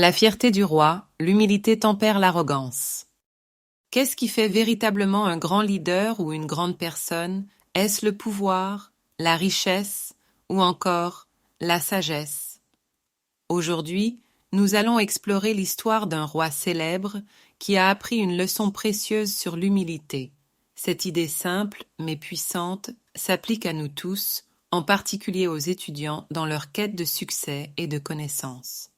La fierté du roi, l'humilité tempère l'arrogance. Qu'est-ce qui fait véritablement un grand leader ou une grande personne? Est-ce le pouvoir, la richesse ou encore la sagesse? Aujourd'hui, nous allons explorer l'histoire d'un roi célèbre qui a appris une leçon précieuse sur l'humilité. Cette idée simple mais puissante s'applique à nous tous, en particulier aux étudiants dans leur quête de succès et de connaissances.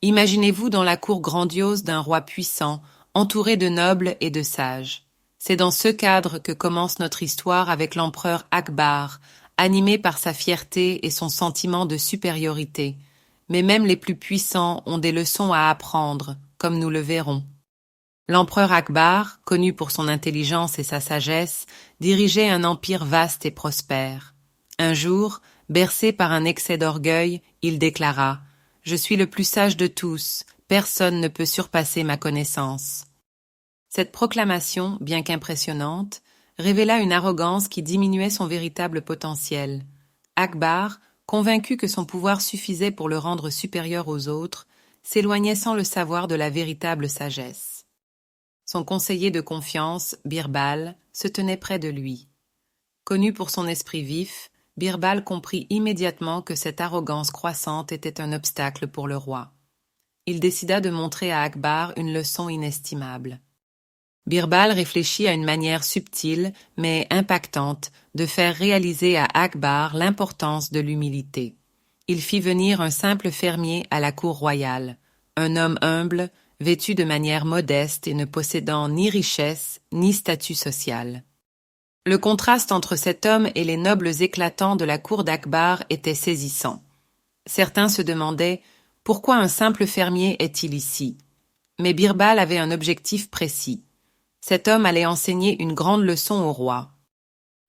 Imaginez-vous dans la cour grandiose d'un roi puissant, entouré de nobles et de sages. C'est dans ce cadre que commence notre histoire avec l'empereur Akbar, animé par sa fierté et son sentiment de supériorité. Mais même les plus puissants ont des leçons à apprendre, comme nous le verrons. L'empereur Akbar, connu pour son intelligence et sa sagesse, dirigeait un empire vaste et prospère. Un jour, bercé par un excès d'orgueil, il déclara « Je suis le plus sage de tous, personne ne peut surpasser ma connaissance. » Cette proclamation, bien qu'impressionnante, révéla une arrogance qui diminuait son véritable potentiel. Akbar, convaincu que son pouvoir suffisait pour le rendre supérieur aux autres, s'éloignait sans le savoir de la véritable sagesse. Son conseiller de confiance, Birbal, se tenait près de lui. Connu pour son esprit vif, Birbal comprit immédiatement que cette arrogance croissante était un obstacle pour le roi. Il décida de montrer à Akbar une leçon inestimable. Birbal réfléchit à une manière subtile, mais impactante, de faire réaliser à Akbar l'importance de l'humilité. Il fit venir un simple fermier à la cour royale, un homme humble, vêtu de manière modeste et ne possédant ni richesse ni statut social. Le contraste entre cet homme et les nobles éclatants de la cour d'Akbar était saisissant. Certains se demandaient « Pourquoi un simple fermier est-il ici ?» Mais Birbal avait un objectif précis. Cet homme allait enseigner une grande leçon au roi.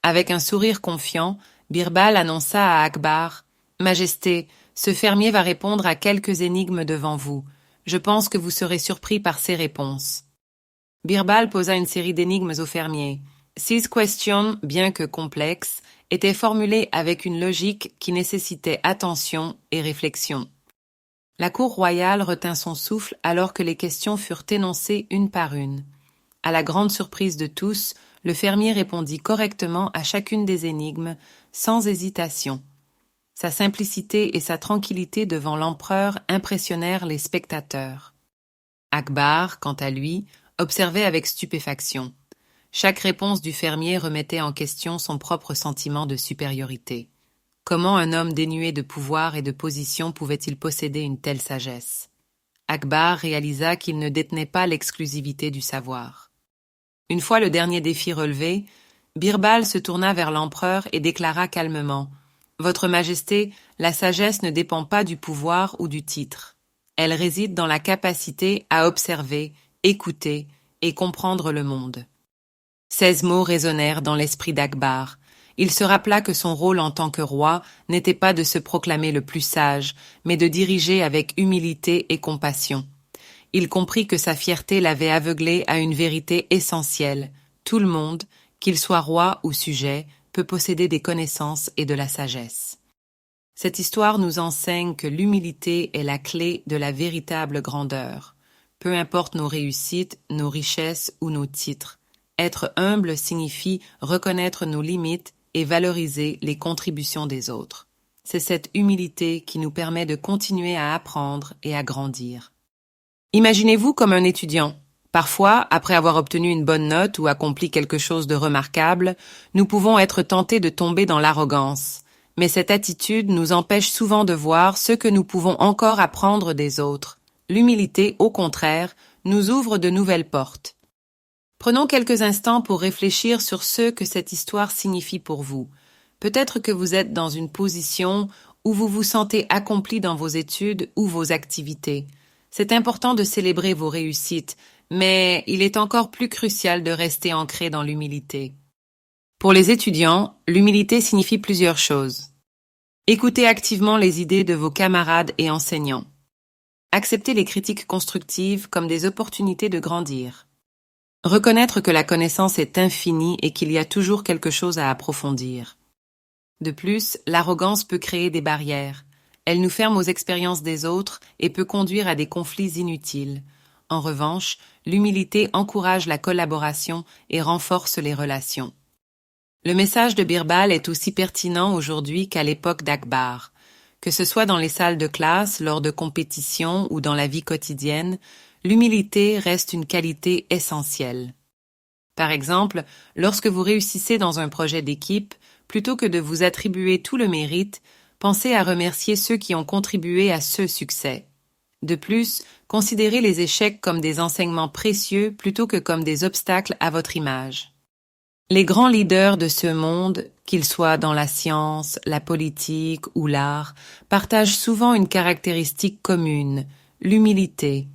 Avec un sourire confiant, Birbal annonça à Akbar « Majesté, ce fermier va répondre à quelques énigmes devant vous. Je pense que vous serez surpris par ses réponses. » Birbal posa une série d'énigmes au fermier. Ces questions, bien que complexes, étaient formulées avec une logique qui nécessitait attention et réflexion. La cour royale retint son souffle alors que les questions furent énoncées une par une. À la grande surprise de tous, le fermier répondit correctement à chacune des énigmes, sans hésitation. Sa simplicité et sa tranquillité devant l'empereur impressionnèrent les spectateurs. Akbar, quant à lui, observait avec stupéfaction. Chaque réponse du fermier remettait en question son propre sentiment de supériorité. Comment un homme dénué de pouvoir et de position pouvait-il posséder une telle sagesse? Akbar réalisa qu'il ne détenait pas l'exclusivité du savoir. Une fois le dernier défi relevé, Birbal se tourna vers l'empereur et déclara calmement « Votre Majesté, la sagesse ne dépend pas du pouvoir ou du titre. Elle réside dans la capacité à observer, écouter et comprendre le monde. » 16 mots résonnèrent dans l'esprit d'Akbar. Il se rappela que son rôle en tant que roi n'était pas de se proclamer le plus sage, mais de diriger avec humilité et compassion. Il comprit que sa fierté l'avait aveuglé à une vérité essentielle. Tout le monde, qu'il soit roi ou sujet, peut posséder des connaissances et de la sagesse. Cette histoire nous enseigne que l'humilité est la clé de la véritable grandeur. Peu importe nos réussites, nos richesses ou nos titres. Être humble signifie reconnaître nos limites et valoriser les contributions des autres. C'est cette humilité qui nous permet de continuer à apprendre et à grandir. Imaginez-vous comme un étudiant. Parfois, après avoir obtenu une bonne note ou accompli quelque chose de remarquable, nous pouvons être tentés de tomber dans l'arrogance. Mais cette attitude nous empêche souvent de voir ce que nous pouvons encore apprendre des autres. L'humilité, au contraire, nous ouvre de nouvelles portes. Prenons quelques instants pour réfléchir sur ce que cette histoire signifie pour vous. Peut-être que vous êtes dans une position où vous vous sentez accompli dans vos études ou vos activités. C'est important de célébrer vos réussites, mais il est encore plus crucial de rester ancré dans l'humilité. Pour les étudiants, l'humilité signifie plusieurs choses. Écoutez activement les idées de vos camarades et enseignants. Acceptez les critiques constructives comme des opportunités de grandir. Reconnaître que la connaissance est infinie et qu'il y a toujours quelque chose à approfondir. De plus, l'arrogance peut créer des barrières. Elle nous ferme aux expériences des autres et peut conduire à des conflits inutiles. En revanche, l'humilité encourage la collaboration et renforce les relations. Le message de Birbal est aussi pertinent aujourd'hui qu'à l'époque d'Akbar. Que ce soit dans les salles de classe, lors de compétitions ou dans la vie quotidienne, l'humilité reste une qualité essentielle. Par exemple, lorsque vous réussissez dans un projet d'équipe, plutôt que de vous attribuer tout le mérite, pensez à remercier ceux qui ont contribué à ce succès. De plus, considérez les échecs comme des enseignements précieux plutôt que comme des obstacles à votre image. Les grands leaders de ce monde, qu'ils soient dans la science, la politique ou l'art, partagent souvent une caractéristique commune, l'humilité.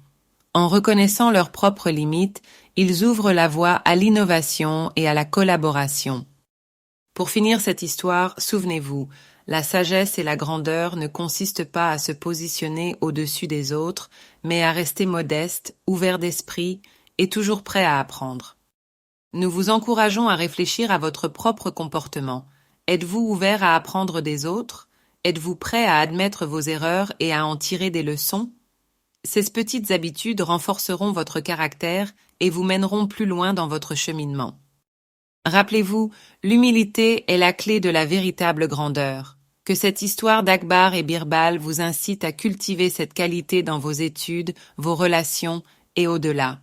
En reconnaissant leurs propres limites, ils ouvrent la voie à l'innovation et à la collaboration. Pour finir cette histoire, souvenez-vous, la sagesse et la grandeur ne consistent pas à se positionner au-dessus des autres, mais à rester modeste, ouvert d'esprit et toujours prêt à apprendre. Nous vous encourageons à réfléchir à votre propre comportement. Êtes-vous ouvert à apprendre des autres? Êtes-vous prêt à admettre vos erreurs et à en tirer des leçons? Ces petites habitudes renforceront votre caractère et vous mèneront plus loin dans votre cheminement. Rappelez-vous, l'humilité est la clé de la véritable grandeur. Que cette histoire d'Akbar et Birbal vous incite à cultiver cette qualité dans vos études, vos relations et au-delà.